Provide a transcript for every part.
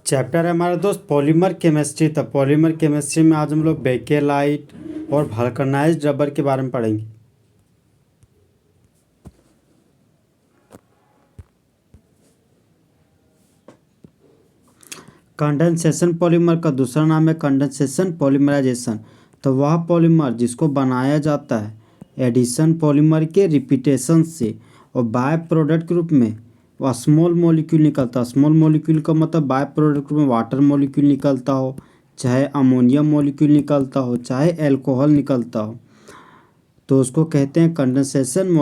Chapter है हमारा दोस्त पॉलीमर केमिस्ट्री। तो पॉलीमर केमिस्ट्री में आज हम लोग बेकेलाइट और वल्कनाइज्ड रबर के बारे में पढ़ेंगे। कंडेंसेशन पॉलीमर का दूसरा नाम है कंडेंसेशन पॉलीमराइजेशन। तो वह पॉलीमर जिसको बनाया जाता है एडिशन पॉलीमर के रिपीटेशन से और बाय प्रोडक्ट के रूप में वह स्मॉल मॉलिक्यूल निकलता है। स्मॉल मॉलिक्यूल का मतलब बाय प्रोडक्ट में वाटर मॉलिक्यूल निकलता हो, चाहे अमोनियम मॉलिक्यूल निकलता हो, चाहे अल्कोहल निकलता हो, तो उसको कहते हैं कंडेंसेशन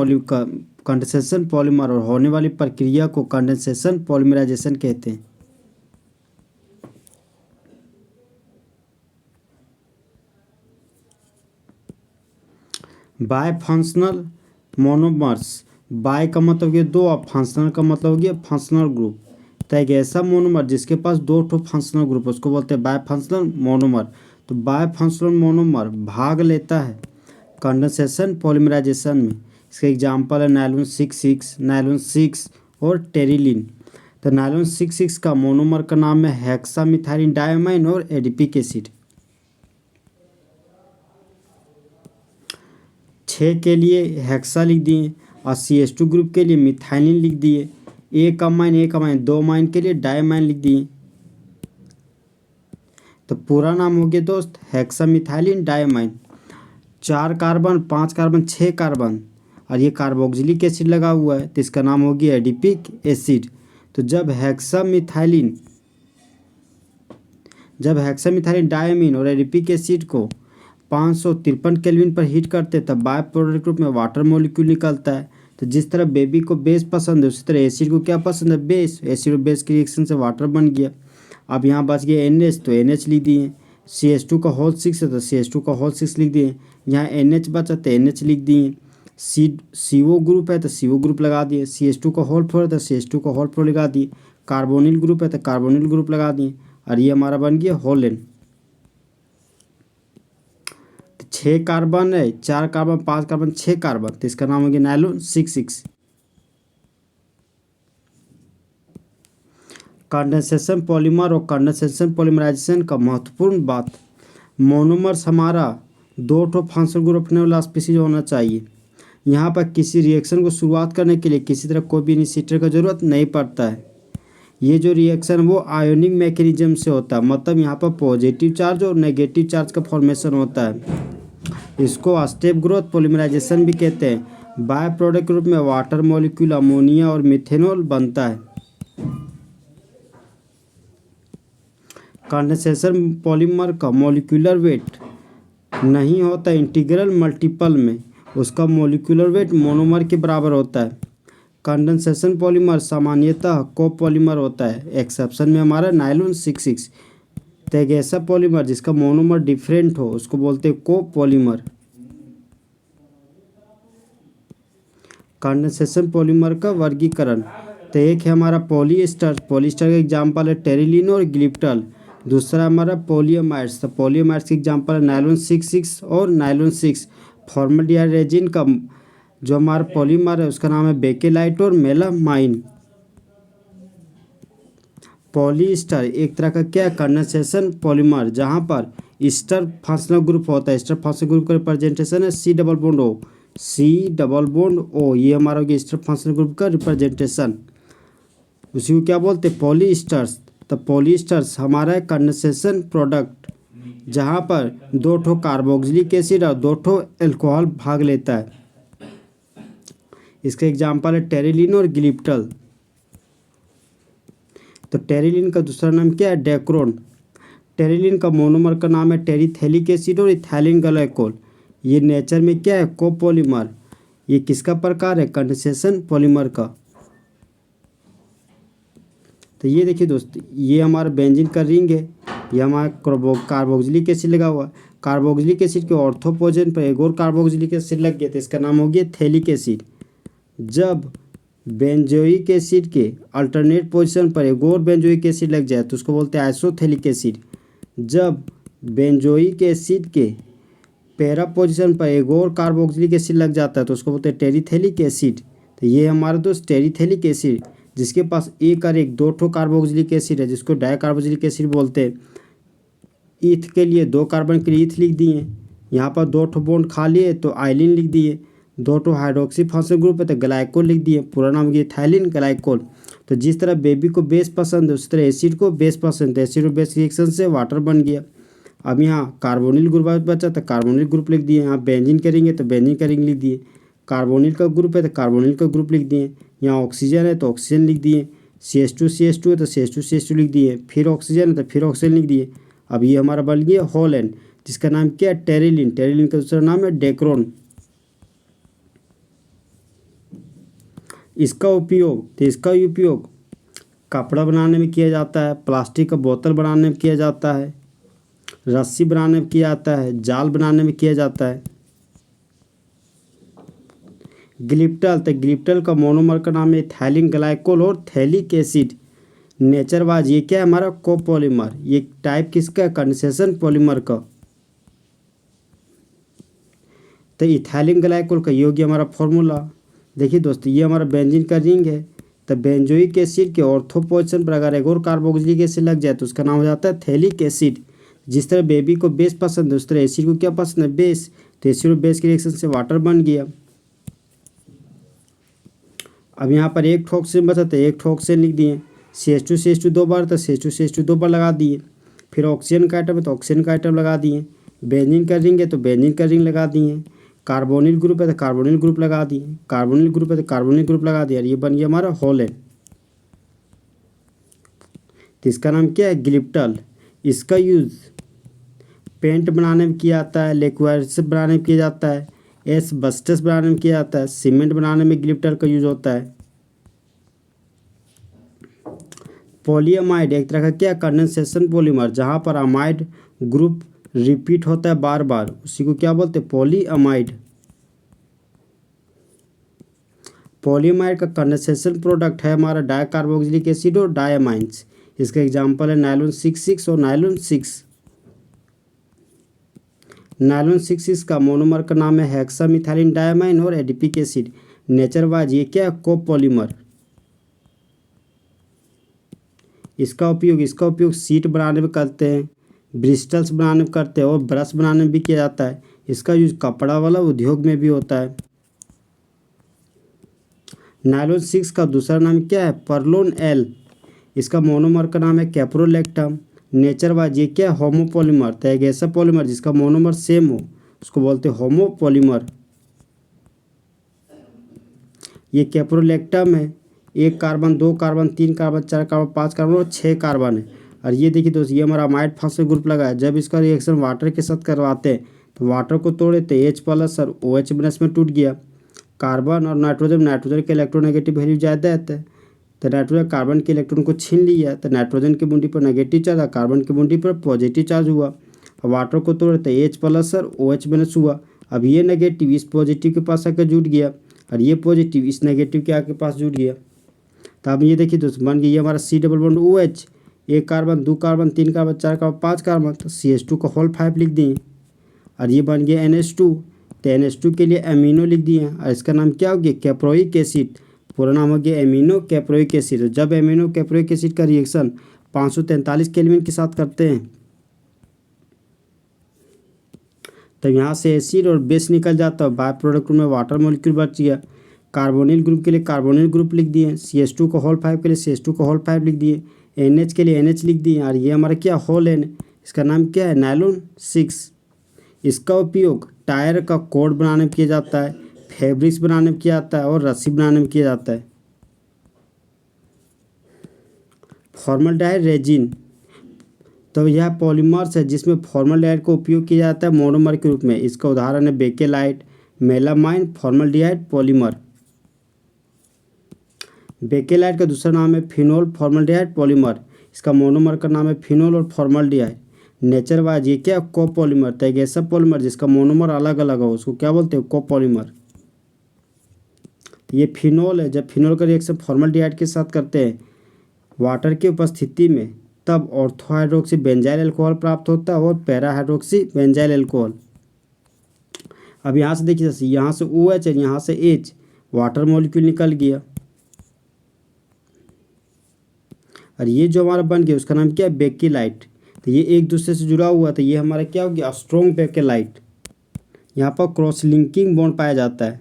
पॉलीमर। और होने वाली प्रक्रिया को कंडेंसेशन पॉलीमराइजेशन कहते हैं। बाय फंक्शनल मोनोमर्स, बाय का मतलब ये दो और फंक्शनल का मतलब हो गया फंक्शनल ग्रुप। तो एक ऐसा मोनोमर जिसके पास दो ठो फंक्शनल ग्रुप उसको बोलते हैं बाय फंक्शनल मोनोमर। तो बाय फंक्शनल मोनोमर भाग लेता है कंडेंसेशन पॉलीमराइजेशन में। इसके एग्जांपल है नायलॉन 66, नायलॉन 6 और टेरिलिन। तो नायलॉन 66 का मोनोमर का नाम है हेक्सामिथाइलिन डायमाइन और एडिपिक एसिड। 6 के लिए हेक्सा लिख दिए और CH2 ग्रुप के लिए मिथाइलिन लिख दिए। एक अमाइन 2 अमाइन के लिए डायमाइन लिख दिए। तो पूरा नाम हो गया दोस्त hexamethylene diamine. 4 carbon 5 carbon 6 carbon और ये कार्बोक्सिलिक एसिड लगा हुआ है तो इसका नाम हो गया एडिपिक एसिड। तो जब हेक्सामिथाइलिन डायमीन और एडिपिक एसिड को 553 केल्विन पर हीट करते तब बाय प्रोडक्ट रूप में वाटर मॉलिक्यूल निकलता है। तो जिस तरह बेबी को बेस पसंद है उसी तरह एसिड को क्या पसंद है, बेस। एसिड और बेस की रिएक्शन से वाटर बन गया। अब यहाँ बच गया NH तो NH लिख दिए। CH2 का होल 6 है तो CH2 का होल 6 लिख दिए। यहाँ NH बचा तो NH लिख दिए। CO ग्रुप है तो CO ग्रुप लगा दिए। CH2 का होल 4 है तो CH2 का होल 4 लगा दिए। कार्बोनिल ग्रुप है तो कार्बोनिल ग्रुप लगा दिए और ये हमारा बन गया होलेन। 6 कार्बन है, 4 कार्बन 5 कार्बन 6 कार्बन तो इसका नाम हो गया नायलॉन 66। कंडेंसेशन पॉलीमर और कंडेंसेशन पॉलीमराइजेशन का महत्वपूर्ण बात, मोनोमर्स हमारा 2 ठो फंक्शनल ग्रुप रखने वाला स्पीसीज होना चाहिए। यहाँ पर किसी रिएक्शन को शुरुआत करने के लिए किसी तरह कोई भी इनिशिएटर का जरूरत नहीं पड़ता है। ये जो रिएक्शन वो आयोनिक मैकेनिज्म से होता है, मतलब यहाँ पर पॉजिटिव चार्ज और नेगेटिव चार्ज का फॉर्मेशन होता है। इसको स्टेप ग्रोथ पॉलीमराइजेशन भी कहते हैं। बाय प्रोडक्ट के रूप में वाटर मॉलिक्यूल अमोनिया और मिथेनॉल बनता है। कंडेंसेशन पॉलीमर का मॉलिक्यूलर वेट नहीं होता इंटीग्रल मल्टीपल में, उसका मॉलिक्यूलर वेट मोनोमर के बराबर होता है। कंडेंसेशन पॉलीमर सामान्यतः कोपॉलीमर होता है। एक्सेप्शन में हमारा नायलॉन 66। तो एक ऐसा पॉलीमर जिसका मोनोमर डिफरेंट हो उसको बोलते हैं कोपॉलीमर। कंडेंसेशन पॉलीमर का वर्गीकरण, तो एक है हमारा पॉलीएस्टर। पॉलीएस्टर का एग्जांपल है टेरिलिन और ग्लिप्टल। दूसरा हमारा पॉलीएमाइड्स। तो पॉलीएमाइड्स का एग्जांपल है नायलॉन 66 और नायलॉन 6। फॉर्मल्डिहाइड रेजिन का जो हमारा पॉलीमर है उसका नाम है बेकेलाइट और मेलामाइन। पॉलीएस्टर एक तरह का क्या कंडेंसेशन पॉलीमर जहाँ पर ईस्टर फंक्शनल ग्रुप होता है। ईस्टर फंक्शनल ग्रुप का रिप्रेजेंटेशन है C डबल बॉन्ड O। ये हमारा हो गया ईस्टर फंक्शनल ग्रुप का रिप्रेजेंटेशन। उसी को क्या बोलते हैं, पॉलीएस्टर्स। तो पॉलीएस्टर्स हमारा है कंडेंसेशन प्रोडक्ट जहाँ पर 2 ठो कार्बोक्सिलिक एसिड और 2 ठो अल्कोहल भाग लेता है। इसका एग्जांपल है टेरिलिन और ग्लिप्टल। तो टेरिलिन का दूसरा नाम क्या है, डेक्रोन। टेरिलिन का मोनोमर का नाम है टेरिथेलिक एसिड और इथाइलिन ग्लाइकोल। ये नेचर में क्या है, कोपॉलीमर। ये किसका प्रकार है, कंडेंसेशन पॉलीमर का। तो ये देखिए दोस्त, ये हमारा बेंजीन का रिंग है, ये हमारा कार्बोक्सिलिक एसिड लगा हुआ है। कार्बोक्सिलिक एसिड के ऑर्थो पोजीशन पर एक और कार्बोक्सिलिक एसिड लग गया तो इसका नाम हो गया थैलिक एसिड। जब बेंजोइक एसिड के अल्टरनेट पोजीशन पर एक और बेंजोइक एसिड लग जाए तो उसको बोलते हैं आइसोथैलिक एसिड। जब बेंजोइक एसिड के पैरा पोजीशन पर एक और कार्बोक्सिलिक एसिड लग जाता है तो उसको बोलते हैं टेरिथेलिक एसिड। तो ये हमारा दोस्त टेरिथेलिक एसिड जिसके पास एक और एक 2 ठो कार्बोक्सिलिक एसिड है जिसको डाइकार्बोक्सिलिक एसिड बोलते हैं। ईथ के लिए 2 कार्बन के लिए ईथ लिख दिए, यहाँ पर 2 ठो बॉन्ड खाली है तो आइलिन लिख दिए, 2 ठो हाइड्रोक्सी फंक्शनल ग्रुप है तो ग्लाइकोल लिख दिए, पूरा नाम ये इथाइलिन ग्लाइकोल। तो जिस तरह बेबी को बेस पसंद है उस तरह एसिड को बेस पसंद है, एसिड और बेस रिएक्शन से वाटर बन गया। अब यहाँ कार्बोनिल ग्रुप बचा तो कार्बोनिल ग्रुप लिख दिए, यहाँ बेंजीन करेंगे तो बेंजीन का रिंग लिख दिए, कार्बोनिल का ग्रुप है तो कार्बोनिल का ग्रुप लिख दिए, यहाँ ऑक्सीजन है तो ऑक्सीजन लिख दिए, CH2 है तो CH2 लिख दिए, फिर ऑक्सीजन है तो फिर ऑक्सीजन लिख दिए। अब ये हमारा बन गया होलेन, जिसका नाम क्या है टेरिलिन, टेरिलिन का दूसरा नाम है डेक्रोन। इसका उपयोग कपड़ा बनाने में किया जाता है, प्लास्टिक का बोतल बनाने में किया जाता है, रस्सी बनाने में किया जाता है, जाल बनाने में किया जाता है। ग्लिप्टल, तो ग्लिप्टल का मोनोमर का नाम है इथाइलिन ग्लाइकोल और थैलिक एसिड। नेचर वाइज ये क्या है हमारा कोपॉलीमर, ये टाइप किसका है कंडेंसेशन पॉलीमर का। तो इथाइलिन ग्लाइकोल का ये हो गया हमारा फॉर्मूला। देखिए दोस्तों ये हमारा बेंजीन का रिंग है, तो बेंजोइक एसिड के ऑर्थो पोजीशन पर अगर एक और कार्बोक्सिलिक एसिड लग जाए तो उसका नाम हो जाता है थैलिक एसिड। जिस तरह बेबी को बेस पसंद है उस तरह एसिड को क्या पसंद है बेस, तो एसिड और बेस के रिएक्शन से वाटर बन गया। अब यहाँ पर एक ठो ऑक्सीजन बचा तो एक ठो ऑक्सीजन लिख दिए, CH2 2 बार तो CH2 2 बार लगा दिए, फिर ऑक्सीजन का आइटम है तो ऑक्सीजन का आइटम लगा दिए, बेंजीन का रिंग है तो बेंजीन का रिंग लगा दिए, कार्बोनिल ग्रुप है तो कार्बोनिल ग्रुप लगा दिए, कार्बोनिल ग्रुप है तो कार्बोनिल ग्रुप लगा दिया, और ये बन गया हमारा होलेन। तो इसका नाम क्या है ग्लिप्टल। इसका यूज़ पेंट बनाने में किया जाता है, लिक्विड्स बनाने में किया जाता है, एस्बेस्टस बनाने में किया जाता है, सीमेंट बनाने में ग्लिप्टल का यूज होता है। पॉलीअमाइड एक तरह का क्या कंडेंसेशन पॉलीमर, जहाँ पर अमाइड ग्रुप रिपीट होता है बार बार, उसी को क्या बोलते हैं पॉलीअमाइड। पॉलीअमाइड का कंडेंसेशन प्रोडक्ट है हमारा डाइकार्बोक्सिलिक एसिड और डायमाइंस। इसका एग्जांपल है नायलॉन 66 और नायलॉन 6। नायलॉन 66 का मोनोमर का नाम है हेक्सामिथाइलिन डायमाइन और एडिपिक एसिड। नेचर वाइज ये क्या है कोपॉलीमर। इसका उपयोग सीट बनाने में करते हैं, ब्रिस्टल्स बनाने में करते हैं और ब्रश बनाने में भी किया जाता है। इसका यूज कपड़ा वाला उद्योग में भी होता है। नायलॉन 6 का दूसरा नाम क्या है परलोन एल। इसका मोनोमर का नाम है कैप्रोलेक्टम। नेचर वाइज ये क्या है होमोपॉलीमर, तो एक ऐसा पॉलीमर जिसका मोनोमर सेम हो उसको बोलते हैं होमोपॉलीमर। ये कैप्रोलेक्टम है, 1 carbon 2 carbon 3 carbon 4 carbon 5 carbon और 6 कार्बन है। और ये देखिए दोस्त ये हमारा अमाइड फंक्शनल ग्रुप लगा है। जब इसका रिएक्शन वाटर के साथ करवाते हैं तो वाटर को तोड़े तो H+ और OH माइनस में टूट गया। कार्बन और नाइट्रोजन के इलेक्ट्रोनेगेटिव वैल्यू ज़्यादा है तो नाइट्रोजन कार्बन के इलेक्ट्रॉन को छीन लिया, तो नाइट्रोजन की बूंदी पर नेगेटिव चार्ज और कार्बन की बूंदी पर पॉजिटिव चार्ज हुआ। वाटर को तोड़े तो H+ और OH माइनस हुआ। अब ये नेगेटिव इस पॉजिटिव के पास आकर जुड़ गया और ये पॉजिटिव इस नेगेटिव के आके पास जुड़ गया। तो अब ये देखिए दोस्त बन गया ये हमारा C double bond OH, 1 carbon 2 carbon 3 carbon 4 carbon 5 carbon, तो CH2 का होल 5 लिख दिए और ये बन गया NH2। तो NH2 के लिए एमिनो लिख दिए और इसका नाम क्या हो गया कैप्रोइक एसिड। पूरा नाम हो गया एमिनो कैप्रोइक एसिड। जब एमिनो कैप्रोइक एसिड का रिएक्शन 543 केल्विन के साथ करते हैं तब यहाँ से एसिड और बेस निकल जाता है, बाय प्रोडक्ट में वाटर मॉलिक्यूल बच गया। कार्बोनिल ग्रुप के लिए कार्बोनिल ग्रुप लिख दिए, CH2 का होल 5 के लिए CH2 का होल 5 लिख दिए, NH के लिए NH लिख दिए और ये हमारा क्या होल N, इसका नाम क्या है नायलॉन 6। इसका उपयोग टायर का कोड बनाने में किया जाता है, फैब्रिक्स बनाने में किया जाता है और रस्सी बनाने में किया जाता है। फॉर्मल्डिहाइड रेजिन, तो यह पॉलीमर्स है जिसमें फॉर्मल्डिहाइड का उपयोग किया जाता है मोनोमर के रूप में। इसका उदाहरण है bakelite, melamine, formaldehyde polymer. Bakelite का दूसरा नाम है फिनोल फॉर्मल्डिहाइड पॉलीमर। इसका मोनोमर का नाम है फिनोल और फॉर्मल्डिहाइड। नेचर वाइज ये क्या कोपॉलीमर, तो एक ऐसा पॉलीमर जिसका मोनोमर अलग अलग हो उसको क्या बोलते हैं कोपॉलीमर। ये फिनोल है, जब फिनोल का रिएक्शन फॉर्मल्डिहाइड के साथ करते हैं वाटर की उपस्थिति में तब ऑर्थोहाइड्रोक्सी बेंजाइल अल्कोहल प्राप्त होता है और पैराहाइड्रोक्सी बेंजाइल अल्कोहल। अब यहाँ से देखिए यहाँ से OH और यहाँ से H वाटर मॉलिक्यूल निकल गया। और ये जो हमारा बन गया उसका नाम क्या है, बेकेलाइट। तो ये एक दूसरे से जुड़ा हुआ, तो ये हमारा क्या हो गया, स्ट्रॉन्ग बेकेलाइट। यहाँ पर क्रॉस लिंकिंग बॉन्ड पाया जाता है।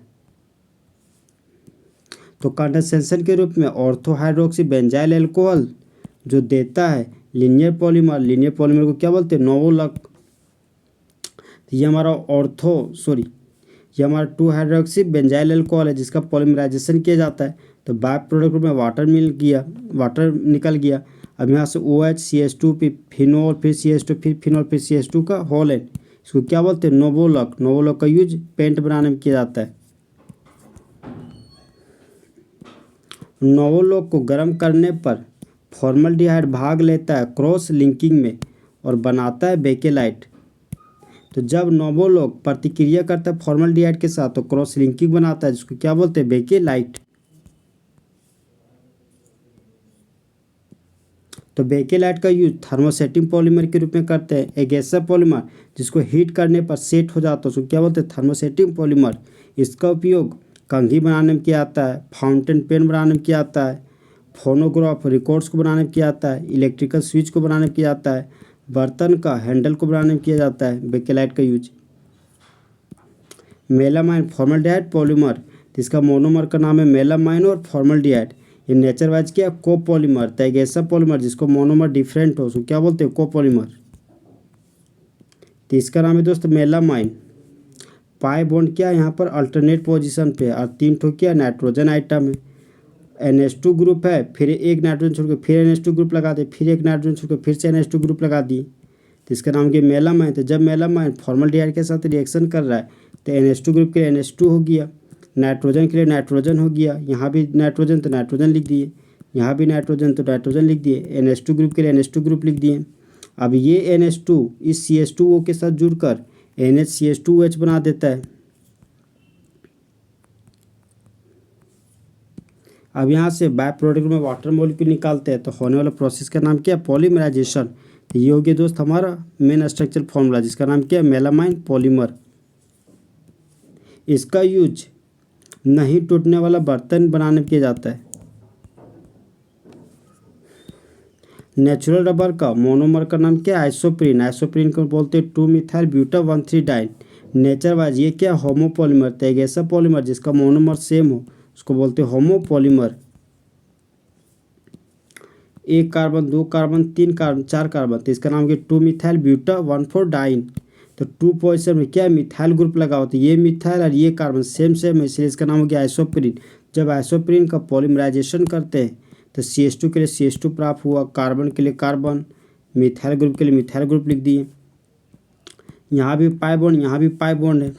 तो कंडेंसेशन के रूप में ऑर्थो हाइड्रोक्सी बेंजाइल एल्कोहल जो देता है लीनियर पॉलीमर, लीनियर पॉलीमर को क्या बोलते हैं, नोवोलक। ये हमारा ये हमारा 2 हाइड्रोक्सी बेंजाइल एल्कोहल है जिसका पॉलीमराइजेशन किया जाता है। तो बाय प्रोडक्ट में वाटर निकल गया। अब यहाँ से OH CH2 फिर फिनोल फिर CH2 फिर फिनोल फिर CH2 का होल है, इसको क्या बोलते हैं, नोवोलक। नोवोलक का यूज पेंट बनाने में किया जाता है। नोवोलक को गर्म करने पर फॉर्मल्डिहाइड भाग लेता है क्रॉस लिंकिंग में और बनाता है बेकेलाइट। तो जब नोवोलक प्रतिक्रिया करता है फॉर्मल्डिहाइड के साथ तो क्रॉस लिंकिंग बनाता है जिसको क्या बोलते हैं, बेकेलाइट। तो बेकेलाइट का यूज थर्मोसेटिंग पॉलीमर के रूप में करते हैं। एक ऐसा पॉलीमर जिसको हीट करने पर सेट हो जाता है उसको क्या बोलते हैं, थर्मोसेटिंग पॉलीमर। इसका उपयोग कंघी बनाने में किया जाता है, फाउंटेन पेन बनाने में किया जाता है, फोनोग्राफ रिकॉर्ड्स को बनाने में किया जाता है, इलेक्ट्रिकल स्विच को बनाने में किया जाता है, बर्तन का हैंडल को बनाने में किया जाता है बेकेलाइट का यूज। मेलामाइन फॉर्मल्डिहाइड पॉलीमर, जिसका मोनोमर का नाम है मेलामाइन और फॉर्मल्डिहाइड। ये नेचर वाइज क्या है, कोपॉलीमर। तो एक ऐसा पॉलीमर जिसको मोनोमर डिफरेंट हो उसको क्या बोलते हैं, कोपॉलीमर। तो इसका नाम है दोस्त मेलामाइन। पाई बॉन्ड क्या है यहाँ पर अल्टरनेट पोजीशन पे और 3 ठो क्या नाइट्रोजन आइटम है। NH2 ग्रुप है, फिर एक नाइट्रोजन छोड़ के फिर NH2 ग्रुप लगा दे, फिर एक नाइट्रोजन छोड़ के फिर से NH2 ग्रुप लगा दिए। तो इसका नाम क्या, मेलामाइन। तो जब मेलामाइन फॉर्मल्डिहाइड के साथ रिएक्शन कर रहा है तो NH2 ग्रुप के लिए NH2 हो गया, नाइट्रोजन के लिए नाइट्रोजन हो गया, यहाँ भी नाइट्रोजन तो नाइट्रोजन लिख दिए, यहाँ भी नाइट्रोजन तो नाइट्रोजन लिख दिए, NH2 ग्रुप के लिए NH2 ग्रुप लिख दिए। अब ये NH2 इस CH2O के साथ जुड़कर NHCH2OH बना देता है। अब यहाँ से बाय प्रोडक्ट में वाटर मॉलिक्यूल निकालते हैं तो होने वाला प्रोसेस का नाम क्या है, पॉलीमराइजेशन। तो ये हो गया दोस्त हमारा मेन स्ट्रक्चर फॉर्मूला जिसका नाम क्या है, मेलामाइन पॉलीमर। इसका यूज नहीं टूटने वाला बर्तन बनाने में किया जाता है। नेचुरल रबर का मोनोमर का नाम क्या है, आइसोप्रीन। आइसोप्रीन को बोलते हैं 2 methyl buta 1,3 diene. Nature wise ये क्या, होमोपॉलीमर। तो एक ऐसा पॉलीमर जिसका मोनोमर सेम हो उसको बोलते हैं homopolymer. 1 carbon 2 carbon 3 carbon 4 carbon, तो इसका नाम क्या, 2 मिथाइल ब्यूटा 1,4 डाइन। तो 2 पोजिशन में क्या मिथाइल ग्रुप लगा होता है, ये मिथाइल और ये कार्बन सेम है, इसलिए इसका नाम हो गया आइसोप्रीन। जब आइसोप्रीन का पॉलीमराइजेशन करते हैं तो CH2 के लिए CH2 प्राप्त हुआ, कार्बन के लिए कार्बन, मिथाइल ग्रुप के लिए मिथाइल ग्रुप लिख दिए। यहाँ भी पाई बॉन्ड, यहाँ भी पाई बॉन्ड है।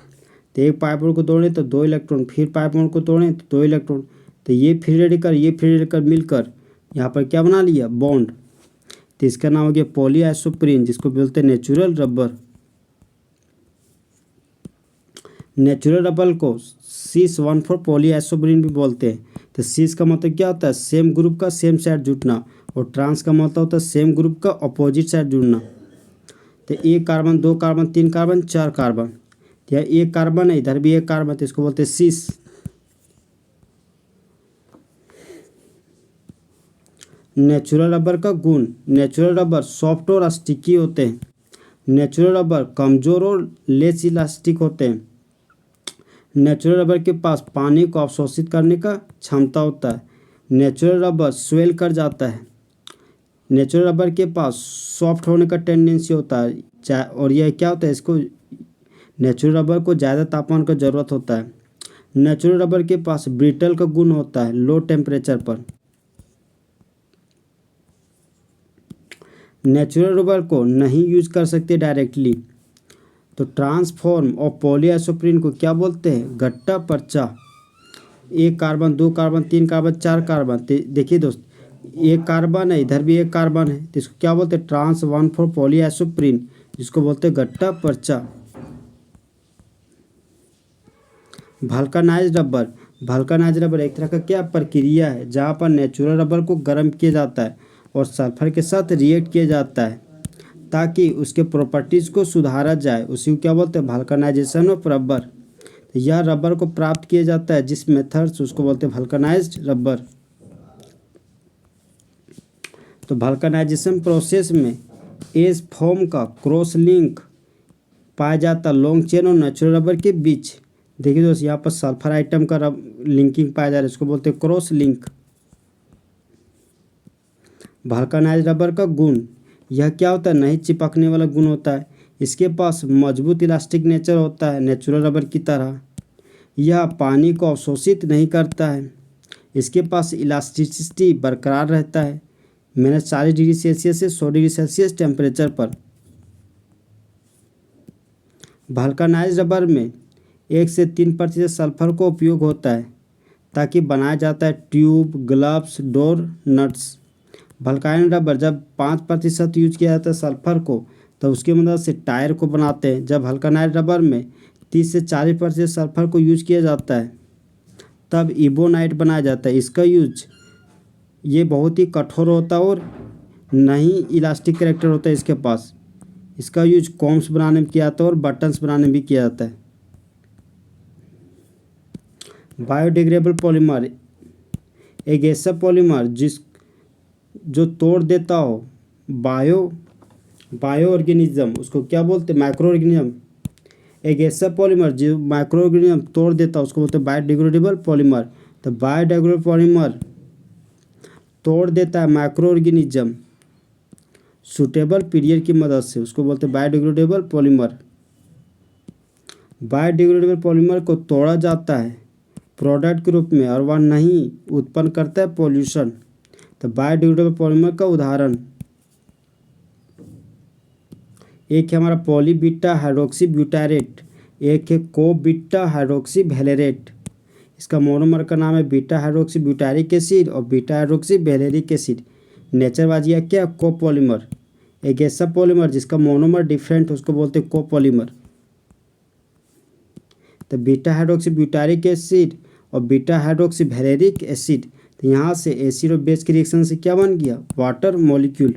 तो एक पाई बॉन्ड को तोड़ें तो 2 इलेक्ट्रॉन, फिर पाई बॉन्ड को तोड़ें तो 2 इलेक्ट्रॉन। तो ये फ्री रेडिकल मिलकर यहाँ पर क्या बना लिया, बॉन्ड। तो इसका नाम हो गया पॉलीआइसोप्रीन जिसको बोलते हैं नेचुरल रबर। नेचुरल रबर को cis-1,4 पॉलीआइसोप्रीन भी बोलते हैं। तो सिस का मतलब क्या होता है, सेम ग्रुप का सेम साइड जुड़ना, और ट्रांस का मतलब होता है सेम ग्रुप का अपोजिट साइड जुड़ना। तो 1 कार्बन 2 कार्बन 3 कार्बन 4 कार्बन, तो यहाँ 1 कार्बन है, इधर भी 1 कार्बन, तो इसको बोलते हैं सिस। नेचुरल रबर का गुण, नेचुरल रबर सॉफ्ट और स्टिकी होते हैं। नेचुरल रबर कमज़ोर और लेस इलास्टिक होते हैं। नेचुरल रबर के पास पानी को अवशोषित करने का क्षमता होता है। नेचुरल रबर स्वेल कर जाता है। नेचुरल रबर के पास सॉफ्ट होने का टेंडेंसी होता है, और यह क्या होता है, इसको नेचुरल रबर को ज़्यादा तापमान का ज़रूरत होता है। नेचुरल रबर के पास ब्रिटल का गुण होता है लो टेम्परेचर पर। नेचुरल रबर को नहीं यूज कर सकते डायरेक्टली, तो ट्रांसफॉर्म और पॉलीआइसोप्रीन को क्या बोलते हैं, गट्टा पर्चा। 1 कार्बन 2 कार्बन 3 कार्बन 4 कार्बन, देखिए दोस्त 1 कार्बन है, इधर भी 1 कार्बन है, तो इसको क्या बोलते हैं, trans-1,4 पॉलीआइसोप्रीन जिसको बोलते हैं गट्टा पर्चा। वल्कनाइज्ड रबर एक तरह का क्या प्रक्रिया है जहाँ पर नेचुरल रबर को गर्म किया जाता है और सल्फर के साथ रिएक्ट किया जाता है ताकि उसके प्रॉपर्टीज़ को सुधारा जाए, उसी को क्या बोलते हैं, वल्कनाइजेशन ऑफ रबर। यह रबर को प्राप्त किया जाता है जिस मेथड से उसको बोलते हैं वल्कनाइज्ड रबर। तो वल्कनाइजेशन प्रोसेस में एज फॉर्म का क्रॉस लिंक पाया जाता लॉन्ग चेन और नेचुरल रबर के बीच। देखिए दोस्तों, यहाँ पर सल्फर आइटम का लिंकिंग पाया जा रहा है, इसको बोलते हैं क्रॉस लिंक। वल्कनाइज्ड रबर का गुण, यह क्या होता है, नहीं चिपकने वाला गुण होता है। इसके पास मजबूत इलास्टिक नेचर होता है नेचुरल रबर की तरह। यह पानी को अवशोषित नहीं करता है। इसके पास इलास्टिसिटी बरकरार रहता है -40 डिग्री सेल्सियस से 100 डिग्री सेल्सियस टेम्परेचर पर। वल्कनाइज्ड रबर में 1 से 3% सल्फर का उपयोग होता है ताकि बनाया जाता है tube, gloves, door, nuts. Vulcanised rubber जब 5% यूज किया जाता है सल्फर को, तो उसकी मदद से टायर को बनाते हैं। जब वल्कनाइज्ड रबर में 30 से 40% सल्फर को यूज किया जाता है तब इबोनाइट बनाया जाता है। इसका यूज, ये बहुत ही कठोर होता है और नहीं इलास्टिक कैरेक्टर होता है इसके पास। इसका यूज कॉम्स बनाने में किया जाता है और बटन्स बनाने में भी किया जाता है। बायोडिग्रेडेबल पॉलीमर, एक ऐसा पॉलीमर जो तोड़ देता हो बायो ऑर्गेनिज्म, उसको क्या बोलते हैं, माइक्रो ऑर्गेनिज्म। एक ऐसा पॉलीमर जो माइक्रो ऑर्गेनिज्म तोड़ देता है उसको बोलते हैं बायोडिग्रेडेबल पॉलीमर। तो बायोडिग्रेडेबल पॉलीमर तोड़ देता है माइक्रो ऑर्गेनिज्म सूटेबल पीरियड की मदद से, उसको बोलते हैं बायोडिग्रेडेबल पॉलीमर। बायोडिग्रेडेबल पॉलीमर को तोड़ा जाता है प्रोडक्ट के रूप में और वह नहीं उत्पन्न करता है पॉल्यूशन। तो बायोडिग्रेडेबल पॉलीमर का उदाहरण, एक है हमारा पॉलीबीटा हाइड्रोक्सी ब्यूटारेट, एक है कोबीटा हाइड्रोक्सी वेलेरेट। इसका मोनोमर का नाम है बीटा हाइड्रोक्सी ब्यूटारिक एसिड और beta hydroxy valeric acid. Nature वाजिया क्या, कोपॉलीमर। एक ऐसा पॉलीमर जिसका मोनोमर डिफरेंट उसको बोलते हैं कोपॉलीमर। तो बीटा हाइड्रोक्सी ब्यूटारिक एसिड और बीटा हाइड्रोक्सी वेलेरिक एसिड, तो यहाँ से एसिड और बेस के रिएक्शन से क्या बन गया, वाटर मॉलिक्यूल।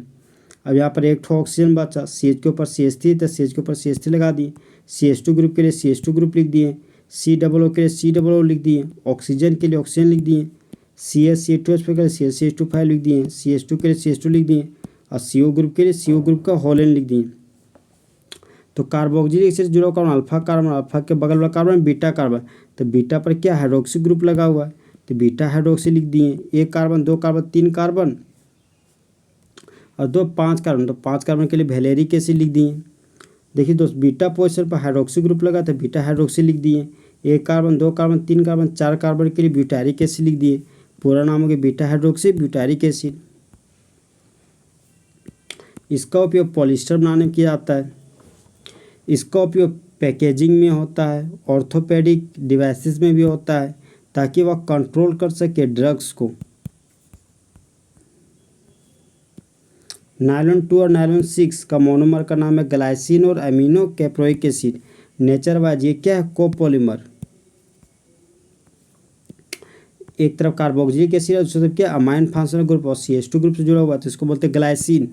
अब यहाँ पर एक ठो ऑक्सीजन बचा, CH के ऊपर CH3 तो CH के ऊपर CH3 लगा दिए, CH2 ग्रुप के लिए CH2 ग्रुप लिख दिए, COO के लिए COO लिख दिए, ऑक्सीजन के लिए ऑक्सीजन लिख दिए, CH2 के लिए CH2 लिख दिए, CH2 के लिए CH2 लिख दिए और CO ग्रुप के लिए CO ग्रुप का होलेन लिख दिए। तो कार्बोक्सिलिक एसिड जुड़ा कार्बन अल्फा कार्बन, अल्फा के बगल वाला कार्बन बीटा कार्बन, तो बीटा पर क्या हाइड्रोक्सी ग्रुप लगा हुआ है तो बीटा हाइड्रोक्सी लिख दिए। 1 कार्बन 2 कार्बन 3 कार्बन और 2 5 कार्बन, तो 5 कार्बन के लिए वेलेरिक एसिड लिख दिए। देखिए दोस्त, बीटा पोजिशन पर हाइड्रोक्सी ग्रुप लगा तो बीटा हाइड्रोक्सी लिख दिए। 1 कार्बन 2 कार्बन 3 कार्बन 4 कार्बन के लिए ब्यूटारिक एसिड लिख दिए। पूरा नाम हो गया बीटा हाइड्रोक्सी ब्यूटारिक एसिड। इसका उपयोग पॉलिस्टर बनाने में किया जाता है। इसका उपयोग पैकेजिंग में होता है, ऑर्थोपेडिक डिवाइसेस में भी होता है ताकि वह कंट्रोल कर सके ड्रग्स को। नायलॉन 2 और नायलॉन 6 का मोनोमर का नाम है ग्लाइसिन और amino caproic acid. Nature wise ये क्या है, कोपॉलीमर। एक तरफ कार्बोक्सिलिक एसिड है, दूसरी तरफ क्या, अमाइन फंक्शनल ग्रुप और CH2 ग्रुप से जुड़ा हुआ है तो इसको बोलते हैं ग्लाइसिन।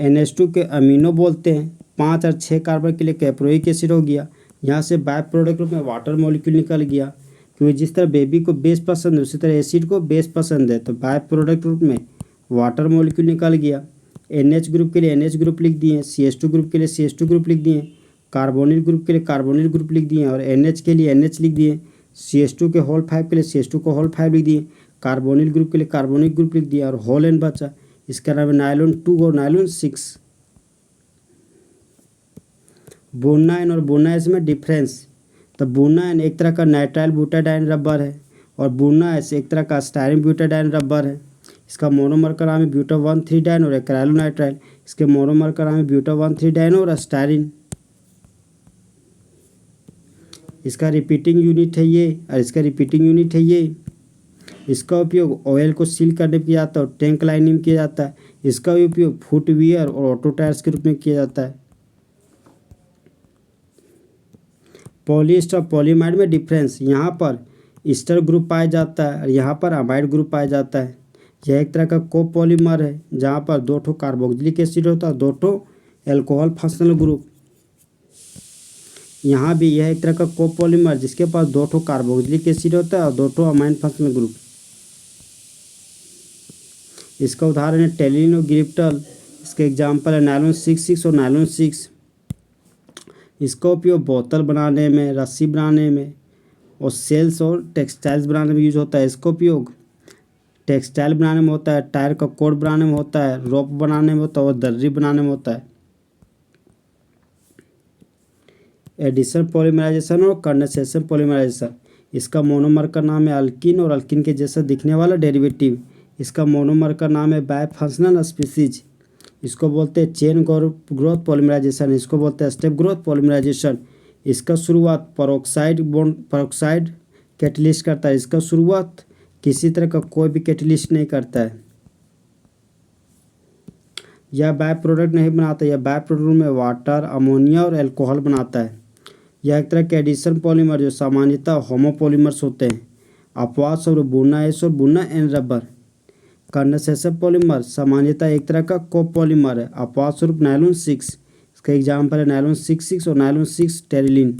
NH2 के अमीनो बोलते हैं। 5 और 6 कार्बन के लिए कैप्रोइक एसिड हो गया। यहाँ से बाय प्रोडक्ट रूप में वाटर मॉलिक्यूल निकल गया, क्योंकि जिस तरह बेबी को बेस पसंद है उसी तरह एसिड को बेस पसंद है, तो बाय प्रोडक्ट रूप में वाटर मॉलिक्यूल निकल गया। NH ग्रुप के लिए NH ग्रुप लिख दिए, CH2 ग्रुप के लिए CH2 ग्रुप लिख दिए, कार्बोनिल ग्रुप के लिए कार्बोनिल ग्रुप लिख दिए और NH के लिए NH लिख दिए। CH2 के होल 5 के लिए CH2 को होल 5 लिख दिए, कार्बोनिल ग्रुप के लिए कार्बोनिल ग्रुप लिख दिया और होल N बचा। इसका नाम है नायलॉन 2 और नायलॉन 6। बोनाइन और बोनाइस में डिफरेंस, तो बोनाइन एक तरह का नाइट्राइल ब्यूटाडाइन रबर है और बोनाइस एक तरह का स्टायरिन ब्यूटाडाइन रबर है। इसका मोनोमर का नाम है ब्यूटा 1,3 डाइन और एक्राइलोनाइट्राइल। इसके मोनोमर का नाम है ब्यूटा 1,3 डाइन और स्टायरिन। इसका रिपीटिंग यूनिट है ये और इसका रिपीटिंग यूनिट है ये। इसका उपयोग ऑयल को सील करने में किया जाता है और टैंक लाइनिंग में किया जाता है। इसका उपयोग फुटवियर और ऑटो टायर्स के रूप में किया जाता है। पॉलीएस्टर और पॉलीमाइड में डिफरेंस, यहाँ पर ईस्टर ग्रुप पाया जाता है और यहाँ पर अमाइड ग्रुप पाया जाता है। यह एक तरह का कोपॉलीमर है जहाँ पर 2 ठो कार्बोक्सिलिक एसिड होता है, 2 ठो एल्कोहल फंक्शनल ग्रुप। यहाँ भी यह एक तरह का कोपॉलीमर जिसके पास 2 ठो कार्बोक्सिलिक एसिड होता है और 2 ठो अमाइन फंक्शनल ग्रुप। इसका उदाहरण है टेलिन और गिब्रेटल। इसके एग्जाम्पल है नायलॉन 66 और नायलॉन 6। इसका उपयोग बोतल बनाने में, रस्सी बनाने में और सेल्स और टेक्सटाइल्स बनाने में यूज होता है। इसका उपयोग टेक्सटाइल बनाने में होता है, टायर का कोड बनाने में होता है, रोप बनाने में होता है और दर्री बनाने में होता है। एडिशन पॉलीमराइजेशन और कंडेंसेशन पॉलीमराइजेशन। इसका मोनोमर का नाम है अल्किन और अल्किन के जैसा दिखने वाला डेरिवेटिव। इसका मोनोमर का नाम है बायफंक्शनल स्पीसीज। इसको बोलते हैं चेन ग्रोथ पॉलीमराइजेशन। इसको बोलते हैं स्टेप ग्रोथ पॉलीमराइजेशन। इसका शुरुआत पेरोक्साइड कैटलिस्ट करता है। इसका शुरुआत किसी तरह का कोई भी कैटलिस्ट नहीं करता है। यह बाय प्रोडक्ट नहीं बनाता। यह बाय प्रोडक्ट में वाटर, अमोनिया और अल्कोहल बनाता है। यह एक तरह के एडिशन पॉलीमर जो सामान्यतः होमोपॉलीमर्स होते हैं। अपवाद स्वरूप बुना एस और बुना एन रबर। कंडेंसेशन पॉलीमर सामान्यतः एक तरह का कोपॉलीमर है। अपवाद स्वरूप नायलॉन 6। इसका एग्जाम्पल है नायलॉन 66 और नायलॉन 6 टेरिलिन।